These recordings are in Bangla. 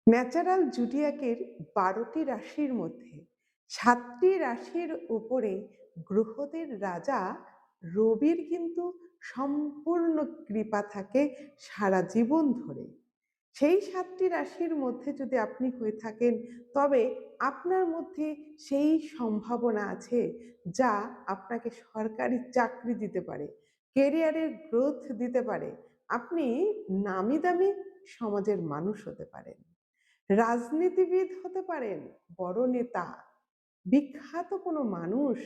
ন্যাচারাল জুডিয়াকের ১২টি রাশির মধ্যে ৭টি রাশির উপরে গ্রহদের রাজা রবির কিন্তু সম্পূর্ণ কৃপা থাকে সারা জীবন ধরে। সেই ৭টি রাশির মধ্যে যদি আপনি হয়ে থাকেন, তবে আপনার মধ্যে সেই সম্ভাবনা আছে যা আপনাকে সরকারি চাকরি দিতে পারে, কেরিয়ারের গ্রোথ দিতে পারে। আপনি নামি দামি সমাজের মানুষ হতে পারেন, রাজনীতিবিদ হতে পারেন, বড় নেতা, বিখ্যাত কোনো মানুষ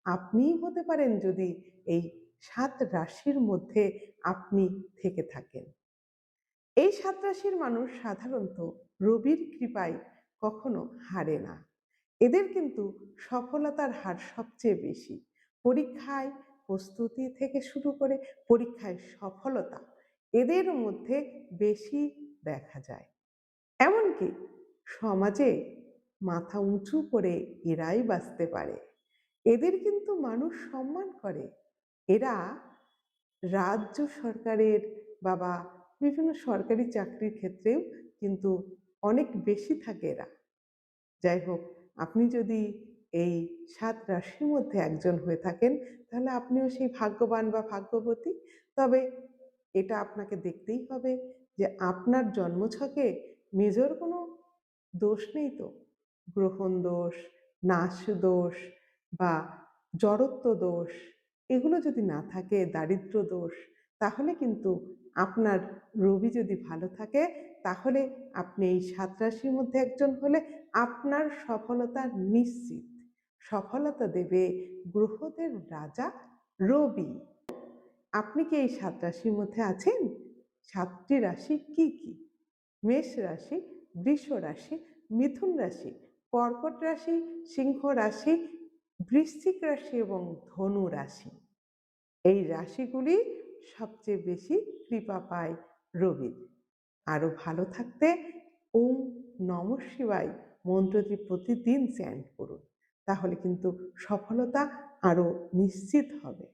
আপনিই হতে পারেন যদি এই ৭ রাশির মধ্যে আপনি থেকে থাকেন। এই ৭ রাশির মানুষ সাধারণত রবির কৃপায় কখনো হারে না। এদের কিন্তু সফলতার হার সবচেয়ে বেশি। পরীক্ষায় প্রস্তুতি থেকে শুরু করে পরীক্ষায় সফলতা এদের মধ্যে বেশি দেখা যায়। এমনকি সমাজে মাথা উঁচু করে এরাই বাঁচতে পারে। এদের কিন্তু মানুষ সম্মান করে। এরা রাজ্য সরকারের বা বিভিন্ন সরকারি চাকরির ক্ষেত্রেও কিন্তু অনেক বেশি থাকে এরা। যাই হোক, আপনি যদি এই ৭ রাশির মধ্যে একজন হয়ে থাকেন, তাহলে আপনিও সেই ভাগ্যবান বা ভাগ্যবতী। তবে এটা আপনাকে দেখতেই হবে যে আপনার জন্মছকে মেজর কোনো দোষ নেই তো। গ্রহণ দোষ, নাশ দোষ বা জড়ত্ব দোষ এগুলো যদি না থাকে, দারিদ্র্য দোষ, তাহলে কিন্তু আপনার রবি যদি ভালো থাকে, তাহলে আপনি এই ৭ রাশির মধ্যে একজন হলে আপনার সফলতা নিশ্চিত। সফলতা দেবে গ্রহদের রাজা রবি। আপনি কি এই ৭ রাশির মধ্যে আছেন? ৭টি রাশি কি কি? মেষ রাশি, বৃষ রাশি, মিথুন রাশি, কর্কট রাশি, সিংহ রাশি, বৃশ্চিক রাশি এবং ধনু রাশি। এই রাশিগুলি সবচেয়ে বেশি কৃপা পায় রবির। আরো ভালো থাকতে ওম নমঃ শিবায় মন্ত্রটি প্রতিদিন চ্যান্ট করুন। তাহলে কিন্তু সফলতা আরো নিশ্চিত হবে।